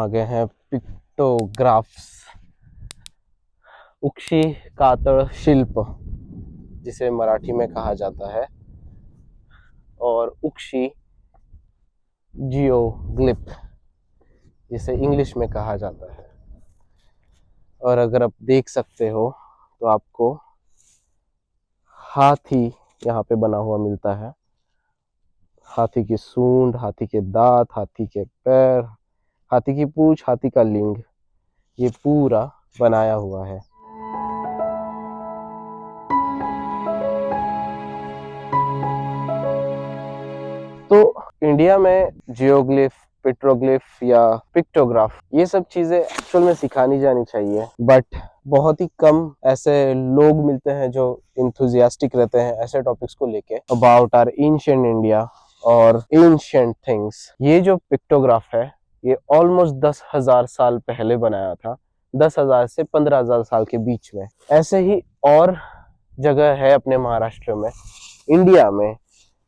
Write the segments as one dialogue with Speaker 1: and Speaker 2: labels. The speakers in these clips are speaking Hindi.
Speaker 1: आ गए हैं पिक्टोग्राफ्स, उक्षी कातड़ शिल्प जिसे मराठी में कहा जाता है, और उक्षी जियोग्लिफ जिसे इंग्लिश में कहा जाता है। और अगर आप देख सकते हो तो आपको हाथी यहाँ पे बना हुआ मिलता है। हाथी की सूंड, हाथी के दांत, हाथी के पैर, हाथी की पूंछ, हाथी का लिंग, ये पूरा बनाया हुआ है। तो इंडिया में जियोग्लिफ, पेट्रोग्लिफ या पिक्टोग्राफ ये सब चीजें एक्चुअल में सिखानी जानी चाहिए, बट बहुत ही कम ऐसे लोग मिलते हैं जो इंथुजियास्टिक रहते हैं ऐसे टॉपिक्स को लेके अबाउट आवर एंशिएंट इंडिया और एंशिएंट थिंग्स। ये जो पिक्टोग्राफ है ये ऑलमोस्ट 10,000 साल पहले बनाया था, 10,000 से 15,000 साल के बीच में। ऐसे ही और जगह है अपने महाराष्ट्र में, इंडिया में,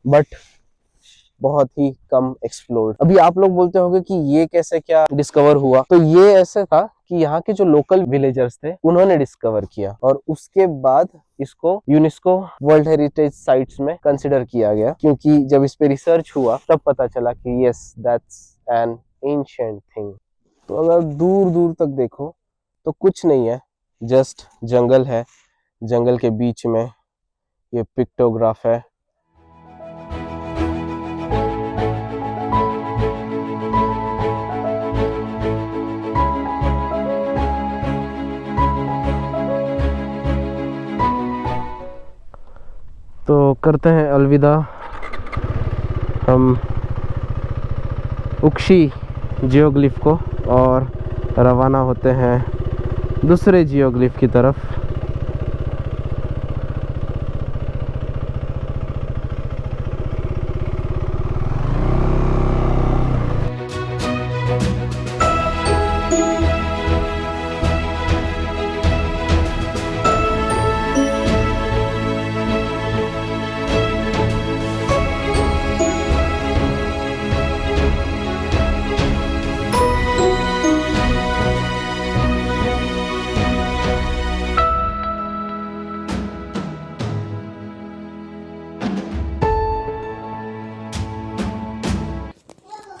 Speaker 1: बट बहुत ही कम एक्सप्लोर्ड। अभी आप लोग बोलते होंगे कि ये कैसे क्या डिस्कवर हुआ, तो ये ऐसे था कि यहाँ के जो लोकल विलेजर्स थे उन्होंने डिस्कवर किया और उसके बाद इसको यूनेस्को वर्ल्ड हेरिटेज साइट्स में कंसिडर किया गया, क्योंकि जब इस पे रिसर्च हुआ तब पता चला कि yes that's an ancient thing. तो अगर दूर दूर तक देखो तो कुछ नहीं है, जस्ट जंगल है, जंगल के बीच में ये पिक्टोग्राफ है। तो करते हैं अलविदा हम उक्षी जियोग्लिफ को और रवाना होते हैं दूसरे जियोग्लिफ की तरफ।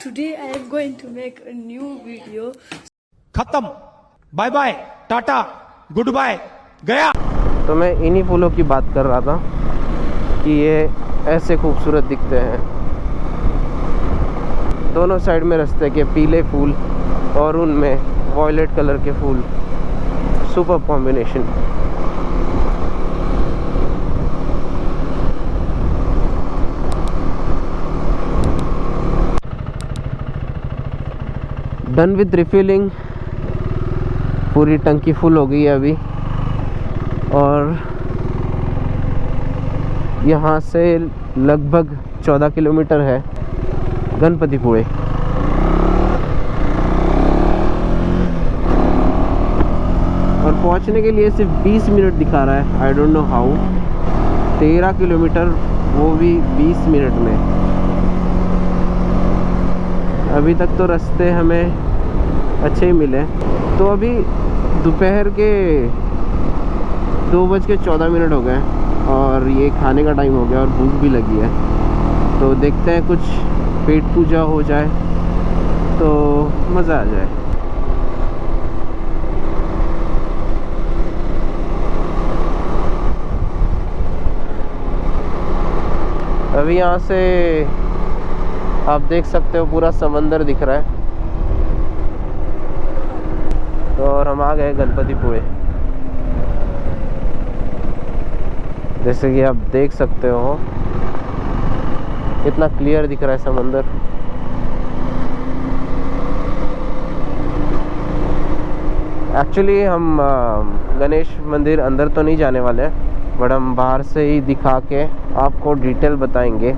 Speaker 2: Today I am going to make a new video.
Speaker 3: खत्म, bye bye, tata, goodbye, गया।
Speaker 1: तो मैं इन्हीं फूलों की बात कर रहा था कि ये ऐसे खूबसूरत दिखते हैं। दोनों साइड में रास्ते के पीले फूल और उनमें वॉयलेट कलर के फूल, super combination. Done with refilling, पूरी टंकी फुल हो गई है अभी, और यहाँ से लगभग 14 किलोमीटर है गणपतिपुळे। और पहुँचने के लिए सिर्फ 20 मिनट दिखा रहा है, I don't know how. 13 kilometre, वो भी 20 मिनट में। अभी तक तो रास्ते हमें अच्छे ही मिले। तो अभी दोपहर के 2:14 हो गए और ये खाने का टाइम हो गया और भूख भी लगी है। तो देखते हैं कुछ पेट पूजा हो जाए तो मज़ा आ जाए। अभी यहाँ से आप देख सकते हो पूरा समंदर दिख रहा है। तो और हम आ गए गणपतिपुळे। जैसे कि आप देख सकते हो कितना क्लियर दिख रहा है समंदर। एक्चुअली हम गणेश मंदिर अंदर तो नहीं जाने वाले हैं, बट हम बाहर से ही दिखा के आपको डिटेल बताएंगे।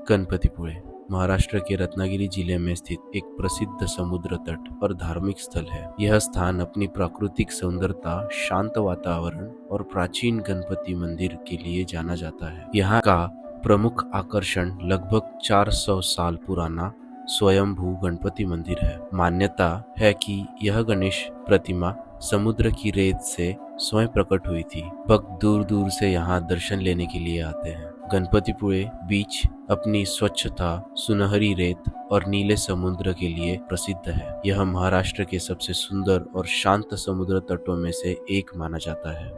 Speaker 4: गणपतिपुळे। महाराष्ट्र के रत्नागिरी जिले में स्थित एक प्रसिद्ध समुद्र तट और धार्मिक स्थल है। यह स्थान अपनी प्राकृतिक सुंदरता, शांत वातावरण और प्राचीन गणपति मंदिर के लिए जाना जाता है। यहाँ का प्रमुख आकर्षण लगभग 400 साल पुराना स्वयंभू गणपति मंदिर है। मान्यता है कि यह गणेश प्रतिमा समुद्र की रेत से स्वयं प्रकट हुई थी। भक्त दूर दूर से यहाँ दर्शन लेने के लिए आते हैं। गणपतिपुळे बीच अपनी स्वच्छता, सुनहरी रेत और नीले समुद्र के लिए प्रसिद्ध है। यह महाराष्ट्र के सबसे सुंदर और शांत समुद्र तटों में से एक माना जाता है।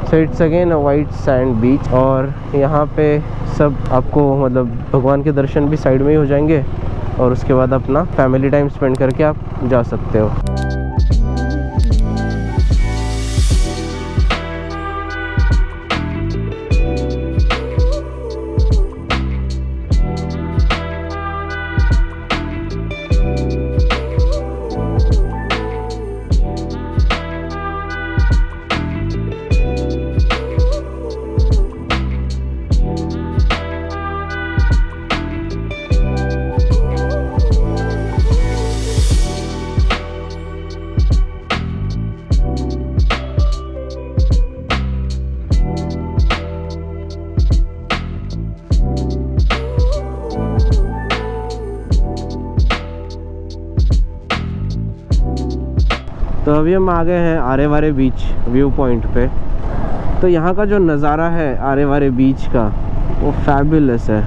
Speaker 1: So it's again a white sand beach और यहाँ पे सब आपको मतलब भगवान के दर्शन भी साइड में ही हो जाएंगे और उसके बाद अपना फैमिली टाइम स्पेंड करके आप जा सकते हो। तो अभी हम आ गए हैं आरेवारे बीच व्यू पॉइंट पे। तो यहाँ का जो नज़ारा है आरेवारे बीच का वो फैबुलस है।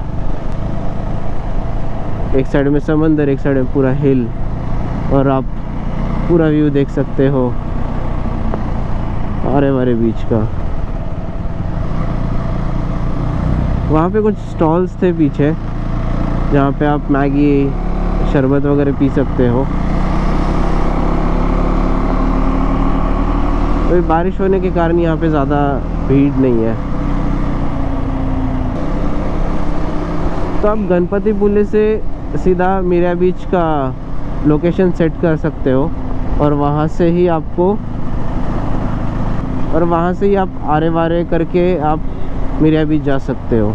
Speaker 1: एक साइड में समंदर, एक साइड में पूरा हिल और आप पूरा व्यू देख सकते हो आरेवारे बीच का। वहाँ पे कुछ स्टॉल्स थे पीछे जहाँ पे आप मैगी, शरबत वगैरह पी सकते हो। तो बारिश होने के कारण यहाँ पे ज़्यादा भीड़ नहीं है। तो आप गणपतिपुळे से सीधा मिरिया बीच का लोकेशन सेट कर सकते हो और वहाँ से ही आप आरेवारे करके आप मिरिया बीच जा सकते हो।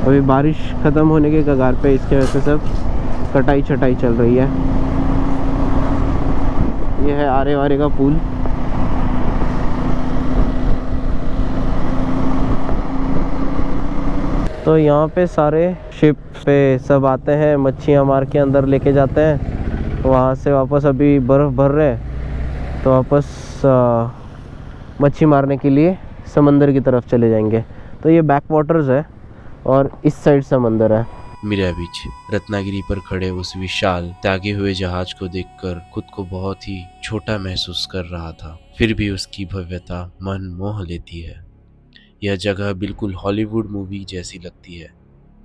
Speaker 1: अभी बारिश ख़त्म होने के कगार पे, इसके वजह से सब कटाई छटाई चल रही है। यह है आरेवारे का पुल। तो यहाँ पे सारे शिप पे सब आते हैं, मच्छियाँ मार के अंदर लेके जाते हैं। वहाँ से वापस अभी बर्फ़ भर रहे हैं तो वापस मच्छी मारने के लिए समंदर की तरफ चले जाएंगे। तो ये बैक वाटर्स है और इस साइड समंदर है।
Speaker 4: मिरिया बीच रत्नागिरी पर खड़े उस विशाल त्यागे हुए जहाज को देखकर खुद को बहुत ही छोटा महसूस कर रहा था। फिर भी उसकी भव्यता मन मोह लेती है। यह जगह बिल्कुल हॉलीवुड मूवी जैसी लगती है,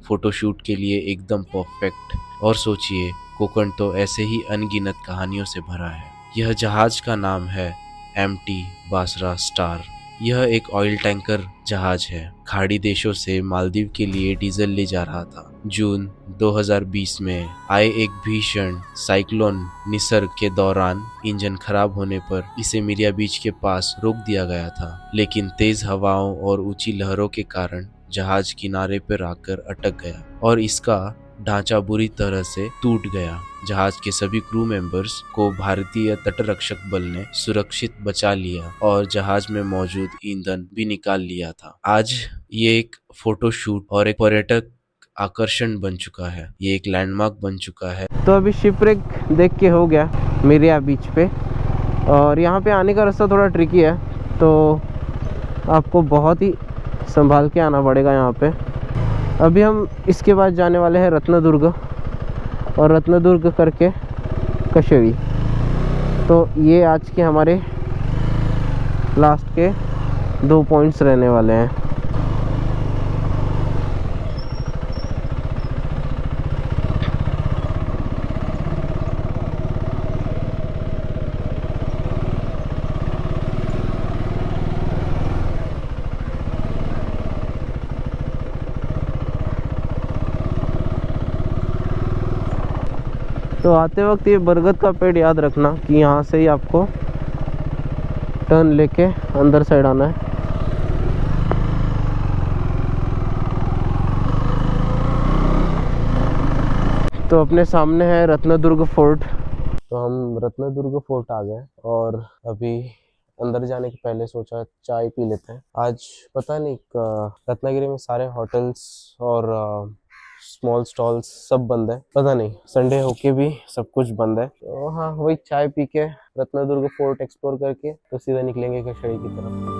Speaker 4: फोटोशूट के लिए एकदम परफेक्ट। और सोचिए, कोकण तो ऐसे ही अनगिनत कहानियों से भरा है। यह जहाज का नाम है MT बासरा स्टार। यह एक ऑयल टैंकर जहाज है। खाड़ी देशों से मालदीव के लिए डीजल ले जा रहा था। जून 2020 में आए एक भीषण साइक्लोन निसर्ग के दौरान इंजन खराब होने पर इसे मिरिया बीच के पास रोक दिया गया था, लेकिन तेज हवाओं और ऊंची लहरों के कारण जहाज किनारे पर आकर अटक गया और इसका ढांचा बुरी तरह से टूट गया। जहाज के सभी क्रू मेंबर्स को भारतीय तटरक्षक बल ने सुरक्षित बचा लिया और जहाज में मौजूद ईंधन भी निकाल लिया था। आज ये एक फोटोशूट और एक पर्यटक आकर्षण बन चुका है। ये एक लैंडमार्क बन चुका है।
Speaker 1: तो अभी शिपरेक देख के हो गया मिरिया बीच पे, और यहाँ पे आने का रास्ता थोड़ा ट्रिकी है, तो आपको बहुत ही संभाल के आना पड़ेगा यहाँ पे। अभी हम इसके बाद जाने वाले हैं रत्नदुर्ग, और रत्नदुर्ग करके कशेरी। तो ये आज के हमारे लास्ट के 2 पॉइंट्स रहने वाले हैं। तो आते वक्त ये बरगद का पेड़ याद रखना कि यहाँ से ही आपको टर्न लेके अंदर साइड आना है। तो अपने सामने है रत्नदुर्ग फोर्ट। तो हम रत्नदुर्ग फोर्ट आ गए और अभी अंदर जाने के पहले सोचा चाय पी लेते हैं। आज पता नहीं रत्नागिरी में सारे होटल्स और स्मॉल स्टॉल्स सब बंद है, पता नहीं संडे होके भी सब कुछ बंद है। तो हाँ, वही चाय पी के रत्नदुर्ग फोर्ट एक्सप्लोर करके तो सीधा निकलेंगे कशड़ी की तरफ।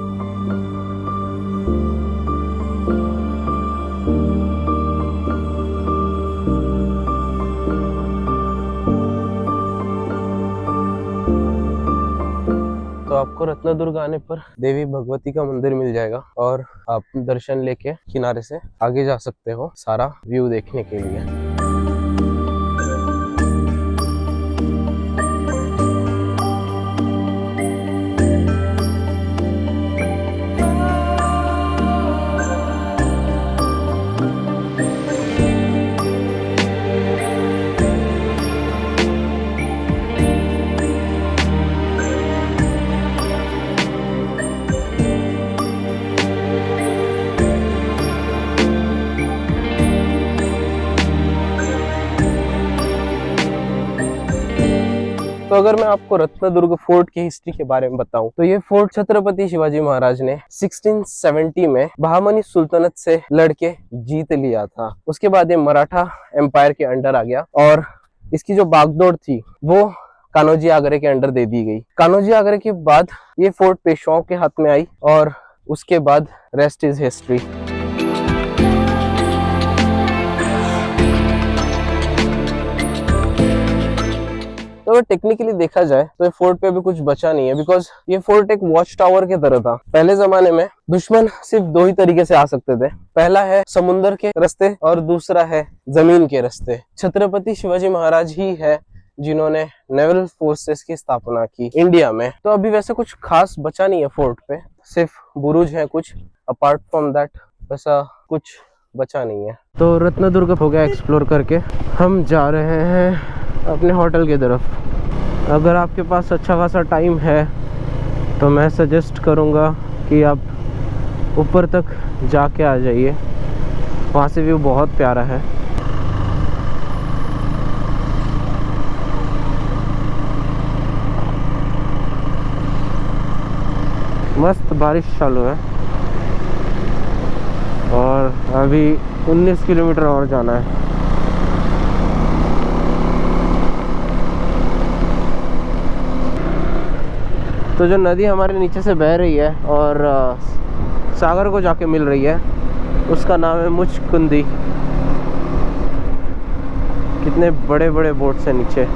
Speaker 1: तो आपको रत्नदुर्ग आने पर देवी भगवती का मंदिर मिल जाएगा और आप दर्शन लेके किनारे से आगे जा सकते हो सारा व्यू देखने के लिए। तो अगर मैं आपको रत्नदुर्ग फोर्ट की हिस्ट्री के बारे में बताऊं तो ये फोर्ट छत्रपति शिवाजी महाराज ने 1670 में बहामनी सुल्तनत से लड़के जीत लिया था। उसके बाद ये मराठा एम्पायर के अंडर आ गया और इसकी जो बागडोर थी वो कान्होजी आगरे के अंडर दे दी गई। कान्होजी आगरे के बाद ये फोर्ट पेशवाओं के हाथ में आई और उसके बाद रेस्ट इज हिस्ट्री। तो अगर टेक्निकली देखा जाए तो ये फोर्ट पे अभी कुछ बचा नहीं है, बिकॉज ये फोर्ट एक वॉच टावर के तरह था। पहले जमाने में दुश्मन सिर्फ दो ही तरीके से आ सकते थे, पहला है समुद्र के रास्ते और दूसरा है जमीन के रास्ते। छत्रपति शिवाजी महाराज ही है जिन्होंने नेवल फोर्सेस की स्थापना की इंडिया में। तो अभी वैसे कुछ खास बचा नहीं है फोर्ट पे, सिर्फ बुरुज है कुछ, अपार्ट फ्रॉम दैट वैसा कुछ बचा नहीं है। तो रत्नदुर्ग हो गया एक्सप्लोर करके, हम जा रहे हैं अपने होटल की तरफ। अगर आपके पास अच्छा खासा टाइम है तो मैं सजेस्ट करूँगा कि आप ऊपर तक जाके आ जाइए, वहाँ से व्यू बहुत प्यारा है। मस्त बारिश चालू है और अभी 19 किलोमीटर और जाना है। तो जो नदी हमारे नीचे से बह रही है और सागर को जाके मिल रही है उसका नाम है मुचकुंदी। कितने बड़े बड़े बोट्स हैं नीचे।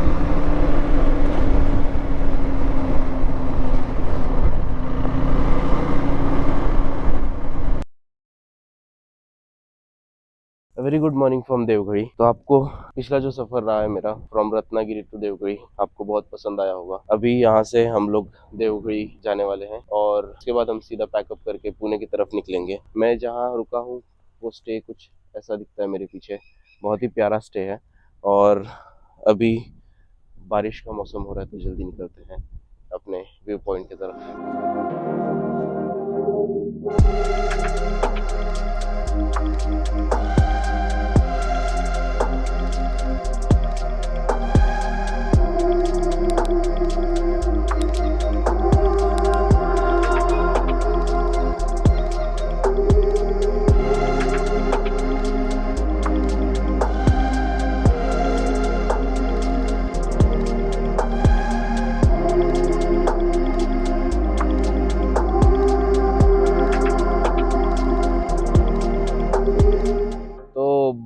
Speaker 1: वेरी गुड मॉर्निंग फ्रॉम देवघड़ी। तो आपको पिछला जो सफर रहा है मेरा फ्रॉम रत्नागिरी टू देवघड़ी आपको बहुत पसंद आया होगा। अभी यहाँ से हम लोग देवघड़ी जाने वाले हैं और उसके बाद हम सीधा पैकअप करके पुणे की तरफ निकलेंगे। मैं जहाँ रुका हूँ वो स्टे कुछ ऐसा दिखता है मेरे पीछे, बहुत ही प्यारा स्टे है और अभी बारिश का मौसम हो रहा है तो जल्दी निकलते हैं अपने व्यू पॉइंट की तरफ।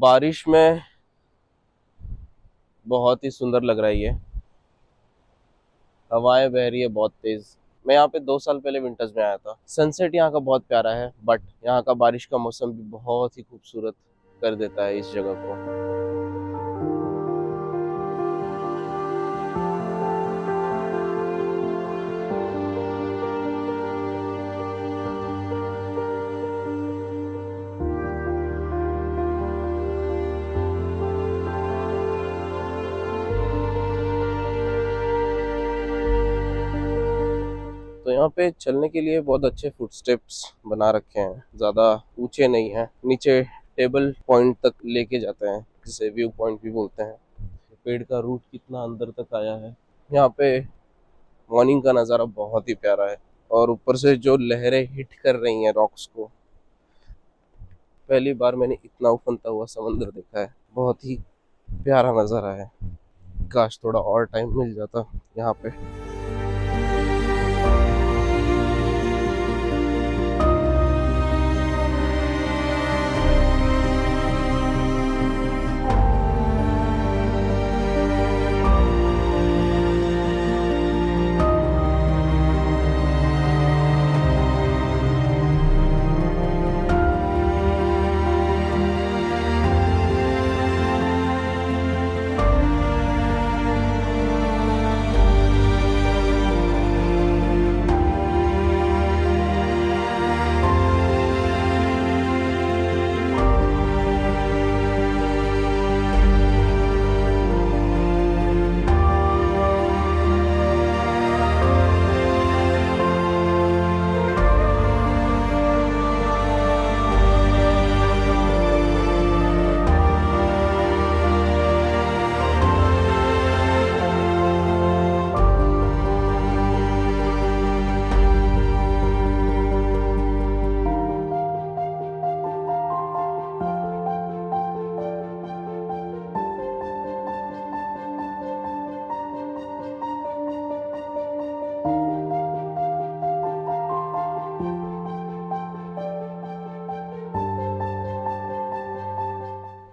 Speaker 1: बारिश में बहुत ही सुंदर लग रहा है ये, हवाएं बह रही है बहुत तेज। मैं यहाँ पे 2 साल पहले विंटर्स में आया था। सनसेट यहाँ का बहुत प्यारा है बट यहाँ का बारिश का मौसम भी बहुत ही खूबसूरत कर देता है इस जगह को। तो यहाँ पे चलने के लिए बहुत अच्छे फुटस्टेप्स बना रखे हैं, ज़्यादा ऊंचे नहीं हैं, नीचे टेबल पॉइंट तक लेके जाते हैं, जिसे व्यू पॉइंट भी बोलते हैं। पेड़ का रूट कितना अंदर तक आया है। यहाँ पे मॉर्निंग का नज़ारा बहुत ही प्यारा है, और ऊपर से जो लहरें हिट कर रही हैं रॉक्स को, पहली बार मैंने इतना उफनता हुआ समंदर देखा है। बहुत ही प्यारा नज़ारा है। काश थोड़ा और टाइम मिल जाता यहाँ पे।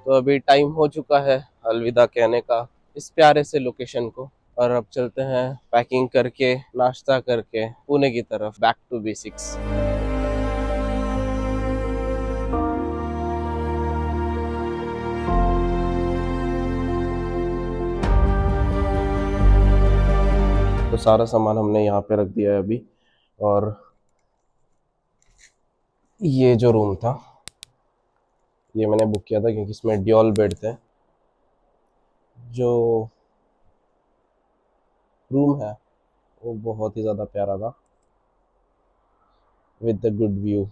Speaker 1: तो अभी टाइम हो चुका है अलविदा कहने का इस प्यारे से लोकेशन को, और अब चलते हैं पैकिंग करके, नाश्ता करके पुणे की तरफ, बैक टू बेसिक्स। तो सारा सामान हमने यहाँ पे रख दिया है अभी, और ये जो रूम था ये मैंने बुक किया था क्योंकि इसमें ड्यूल बेड थे। जो रूम है वो बहुत ही ज़्यादा प्यारा था, विद द गुड व्यू।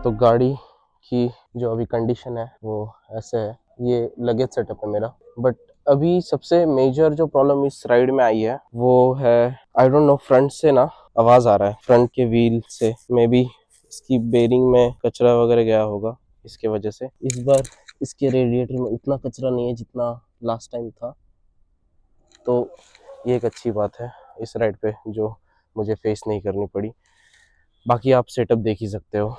Speaker 1: तो गाड़ी की जो अभी कंडीशन है वो ऐसे है। ये लगेज सेटअप है मेरा, बट अभी सबसे मेजर जो प्रॉब्लम इस राइड में आई है वो है, आई डोंट नो, फ्रंट से ना आवाज़ आ रहा है, फ्रंट के व्हील से। मे बी इसकी बेरिंग में कचरा वगैरह गया होगा, इसके वजह से। इस बार इसके रेडिएटर में इतना कचरा नहीं है जितना लास्ट टाइम था, तो ये एक अच्छी बात है इस राइड पे जो मुझे फेस नहीं करनी पड़ी। बाकी आप सेटअप देख ही सकते हो।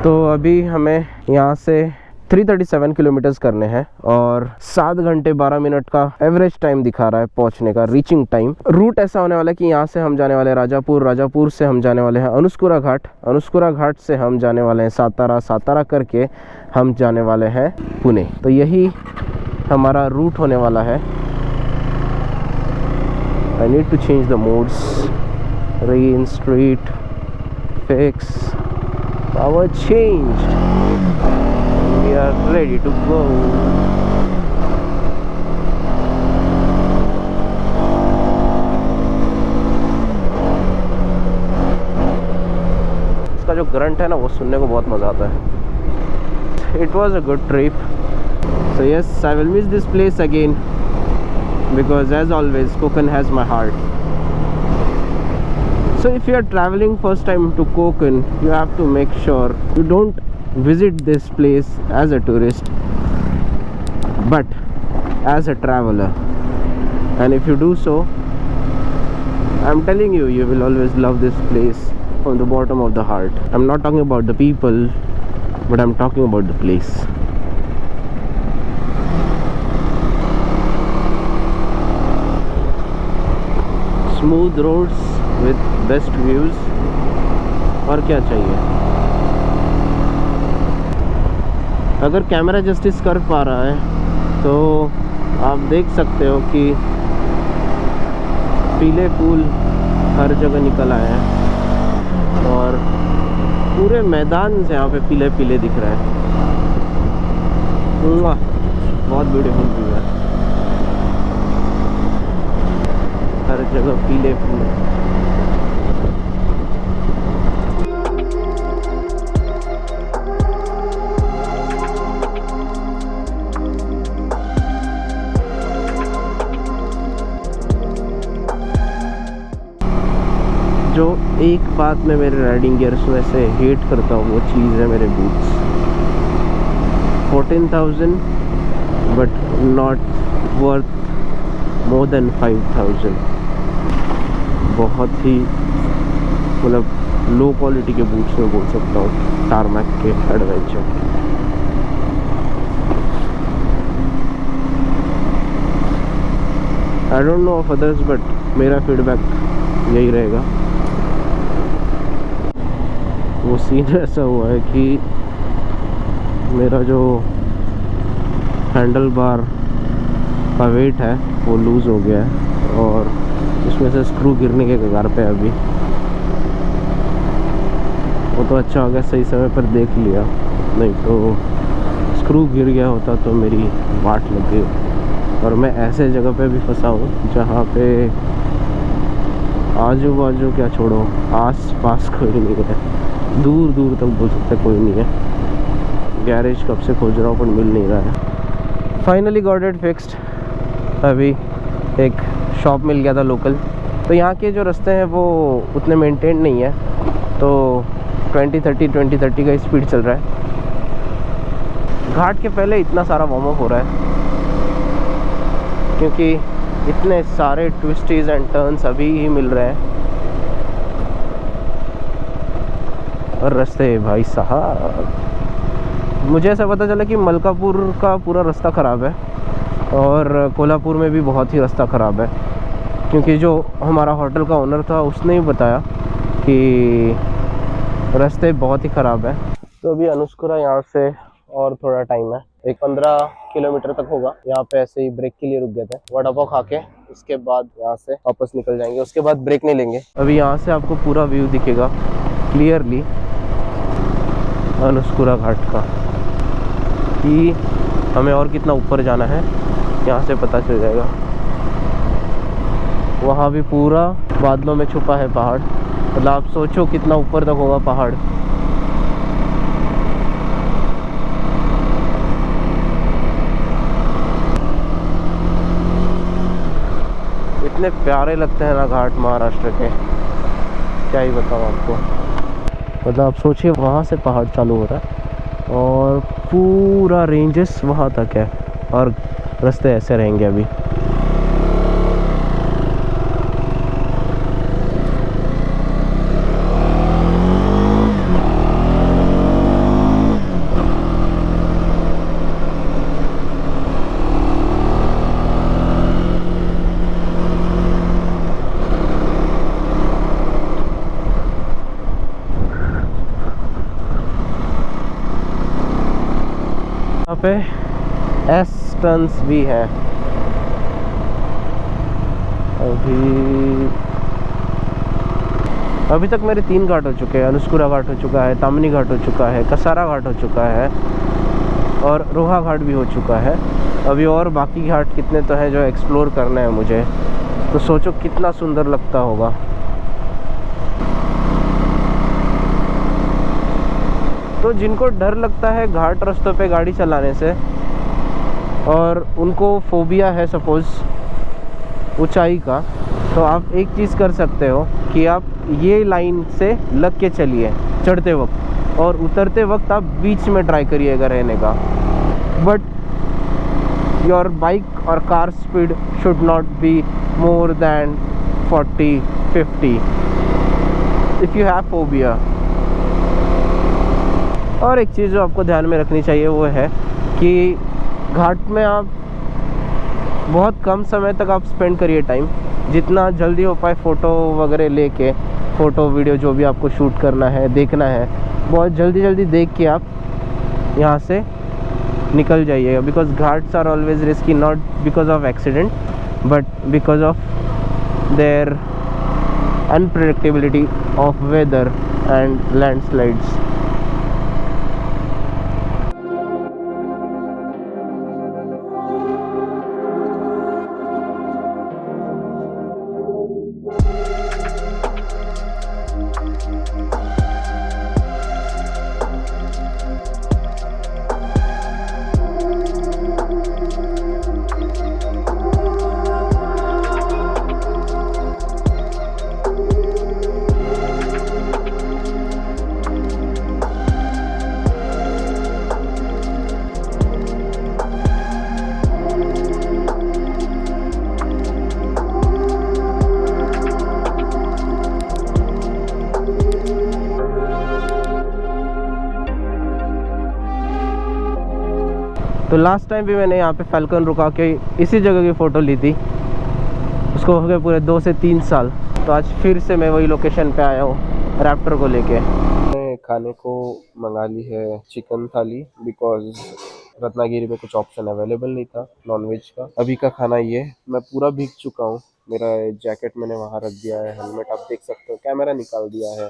Speaker 1: तो अभी हमें यहाँ से 337 किलोमीटर्स करने हैं, और 7 घंटे 12 मिनट का एवरेज टाइम दिखा रहा है पहुँचने का, रीचिंग टाइम। रूट ऐसा होने वाला है कि यहाँ से हम जाने वाले हैं राजापुर, राजापुर से हम जाने वाले हैं अनुस्कुरा घाट, अनुस्कुरा घाट से हम जाने वाले हैं सातारा, सातारा करके हम जाने वाले हैं पुणे। तो यही हमारा रूट होने वाला है। I need to change the modes, rain, street, fix, power changed. We are ready to go. उसका जो ग्रंट है ना वो सुनने को बहुत मज़ा आता है। It was a good trip. So yes, I will miss this place again because as always Konkan has my heart. So if you are traveling first time to Konkan, you have to make sure you don't visit this place as a tourist but as a traveler, and if you do so, I'm telling you, you will always love this place from the bottom of the heart. I'm not talking about the people, but I'm talking about the place. Smooth roads with best views, और क्या चाहिए। अगर कैमरा जस्टिस कर पा रहा है तो आप देख सकते हो कि पीले फूल हर जगह निकल आए हैं और पूरे मैदान से यहाँ पे पीले पीले दिख रहा है। बहुत ब्यूटीफुल व्यू है, हर जगह पीले फूल। जो एक बात मैं मेरे राइडिंग गियर्स में से हेट करता हूँ वो चीज़ है मेरे boots. 14,000 but not worth more than 5,000। बहुत ही मतलब लो क्वालिटी के बूट्स में बोल सकता हूँ टारमैक के adventure. I don't no of others but मेरा फीडबैक यही रहेगा। वो सीन ऐसा हुआ है कि मेरा जो हैंडल बार का वेट है वो लूज़ हो गया है और उसमें से स्क्रू गिरने के कगार पे अभी। वो तो अच्छा हो गया सही समय पर देख लिया, नहीं तो स्क्रू गिर गया होता तो मेरी वाट लग गई। और मैं ऐसे जगह पे भी फंसा हूँ जहाँ पे आजू बाजू क्या छोड़ो, आस पास कोई नहीं है, दूर दूर तक बोल सकते कोई नहीं है। गैरेज कब से खोज रहा हूँ पर मिल नहीं रहा है। Finally got it fixed. अभी एक शॉप मिल गया था लोकल। तो यहाँ के जो रास्ते हैं वो उतने मेंटेन नहीं है, तो 20-30 का स्पीड चल रहा है। घाट के पहले इतना सारा वार्म अप हो रहा है क्योंकि इतने सारे ट्विस्टीज एंड टर्न्स अभी ही मिल रहे हैं। और रास्ते भाई साहब, मुझे ऐसा पता चला कि मलकापुर का पूरा रास्ता ख़राब है और कोल्हापुर में भी बहुत ही रास्ता ख़राब है, क्योंकि जो हमारा होटल का ओनर था उसने ही बताया कि रास्ते बहुत ही ख़राब है। तो अभी अनुस्कुरा यहाँ से और थोड़ा टाइम है, एक 15 किलोमीटर तक होगा। यहाँ पे ऐसे ही ब्रेक के लिए रुक गए थे, वड़ा पाव खा के उसके बाद यहाँ से वापस निकल जाएंगे, उसके बाद ब्रेक नहीं लेंगे। अभी यहाँ से आपको पूरा व्यू दिखेगा क्लियरली अनुस्कुरा घाट का, कि हमें और कितना ऊपर जाना है यहाँ से पता चल जाएगा। वहाँ भी पूरा बादलों में छुपा है पहाड़, मतलब आप सोचो कितना ऊपर तक होगा पहाड़। इतने प्यारे लगते हैं ना घाट महाराष्ट्र के, क्या ही बताऊँ आपको। मतलब आप सोचिए वहाँ से पहाड़ चालू हो रहा है और पूरा रेंजेस वहाँ तक है और रास्ते ऐसे रहेंगे अभी। यहाँ पे एस टर्न्स भी है। अभी तक मेरे 3 घाट हो चुके हैं। अनुस्कुरा घाट हो चुका है, तामनी घाट हो चुका है, कसारा घाट हो चुका है और रोहा घाट भी हो चुका है। अभी और बाकी घाट कितने तो हैं जो एक्सप्लोर करना है मुझे। तो सोचो कितना सुंदर लगता होगा। तो जिनको डर लगता है घाट रास्तों पे गाड़ी चलाने से और उनको फोबिया है सपोज़ ऊंचाई का, तो आप एक चीज़ कर सकते हो कि आप ये लाइन से लग के चलिए चढ़ते वक्त, और उतरते वक्त आप बीच में ट्राई करिएगा रहने का। बट योर बाइक और car speed should not be more than 40-50 if you have phobia. और एक चीज़ जो आपको ध्यान में रखनी चाहिए वो है कि घाट में आप बहुत कम समय तक आप स्पेंड करिए टाइम, जितना जल्दी हो पाए फ़ोटो वगैरह लेके, फ़ोटो वीडियो जो भी आपको शूट करना है, देखना है, बहुत जल्दी देख के आप यहाँ से निकल जाइएगा। Because ghats are always risky, not because of accident but because of their unpredictability of weather and landslides. तो लास्ट टाइम भी मैंने यहाँ पे फैल्कन रुका के इसी जगह की फ़ोटो ली थी, उसको हो गए पूरे 2 से 3 साल। तो आज फिर से मैं वही लोकेशन पे आया हूँ रैप्टर को लेके। मैंने खाने को मंगा ली है चिकन थाली, बिकॉज रत्नागिरी में कुछ ऑप्शन अवेलेबल नहीं था नॉनवेज का। अभी का खाना ये, मैं पूरा भीग चुका हूँ, मेरा जैकेट मैंने वहाँ रख दिया है, हेलमेट आप देख सकते हो, कैमरा निकाल दिया है।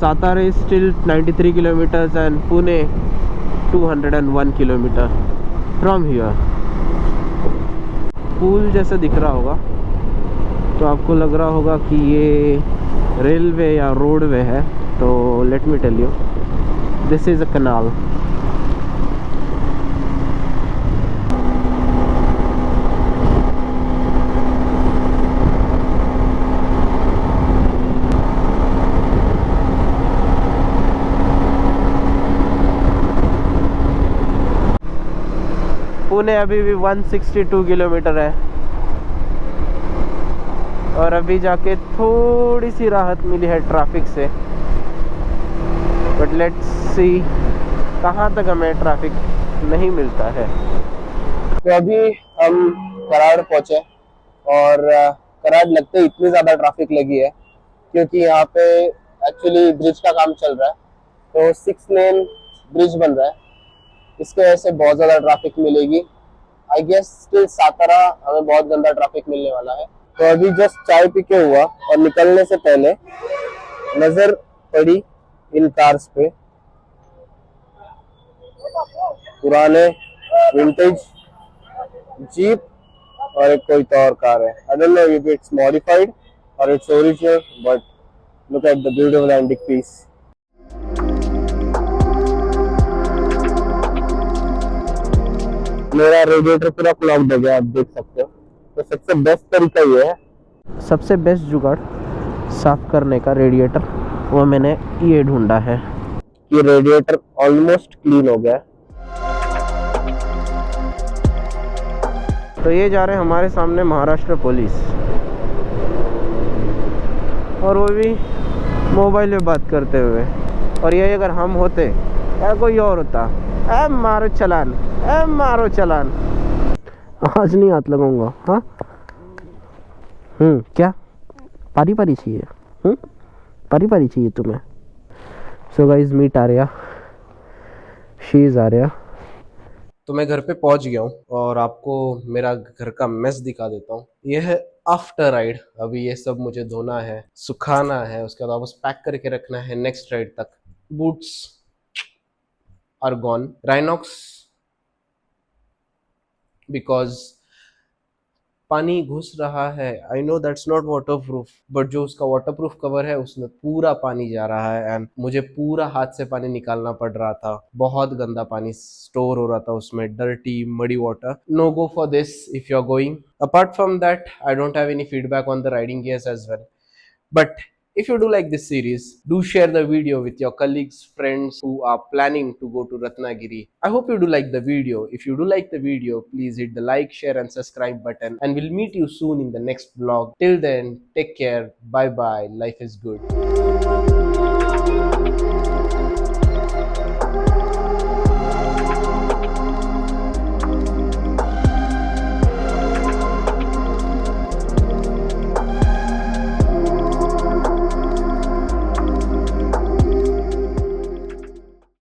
Speaker 1: Satara is still 93 kilometers and Pune 201 kilometer from here. पुल जैसा दिख रहा होगा तो आपको लग रहा होगा कि ये रेलवे या रोडवे है, तो let me tell you, this is a canal. Pune अभी भी 162 किलोमीटर है और अभी जाके थोड़ी सी राहत मिली है ट्रैफिक से, बट लेट्स सी कहाँ तक हमें ट्रैफिक नहीं मिलता है। तो अभी हम कराड़ पहुँचे और कराड़ लगते इतनी ज़्यादा ट्रैफिक लगी है क्योंकि यहाँ पे एक्चुअली ब्रिज का काम चल रहा है, तो 6 लेन ब्रिज बन रहा है, इसके वजह से बहुत ज़्यादा ट्रैफिक मिलेगी। आई गेस स्टिल सातारा हमें बहुत गंदा ट्रैफिक मिलने वाला है। तो अभी जस्ट चाय पी के हुआ और निकलने से पहले नजर पड़ी इन कार्स पे, पुराने विंटेज जीप और एक कोई तो और कार है। I don't know if it's modified और it's original, but look at the beautiful antique piece. मेरा रेडिएटर पूरा क्लॉग्ड हो गया, आप देख सकते हो। तो सबसे बेस्ट तरीका ये है, सबसे बेस्ट जुगाड़ साफ करने का रेडिएटर, वो मैंने ये ढूंढा है। ये रेडिएटर ऑलमोस्ट क्लीन हो गया। तो ये जा रहे हैं हमारे सामने महाराष्ट्र पुलिस, और वो भी मोबाइल में बात करते हुए। और ये अगर हम होते या कोई और होता, ए मारो चलान, ए मारो चलान, आज नहीं हाथ लगाऊंगा। हाँ क्या पारी पारी चाहिए? पारी पारी चाहिए तुम्हें? So guys meet Arya, she is Arya. तो मैं घर पे पहुंच गया हूँ और आपको मेरा घर का मेस दिखा देता हूँ। ये है आफ्टर राइड। अभी ये सब मुझे धोना है, सुखाना है, उसके बाद वापस पैक करके रखना है नेक्स्ट राइड तक। Boots are gone, Rynox because पानी घुस रहा है। I know that's not waterproof, but जो उसका वाटर प्रूफ कवर है उसमें पूरा पानी जा रहा है एंड मुझे पूरा हाथ से पानी निकालना पड़ रहा था। बहुत गंदा पानी स्टोर हो रहा था उसमें, dirty muddy water. No go for this if you are going. Apart from that I don't have any feedback on the riding gears as well, but if you do like this series, do share the video with your colleagues, friends who are planning to go to Ratnagiri. I hope you do like the video. If you do like the video, please hit the like, share and subscribe button, and we'll meet you soon in the next vlog. Till then, take care. Bye bye. Life is good.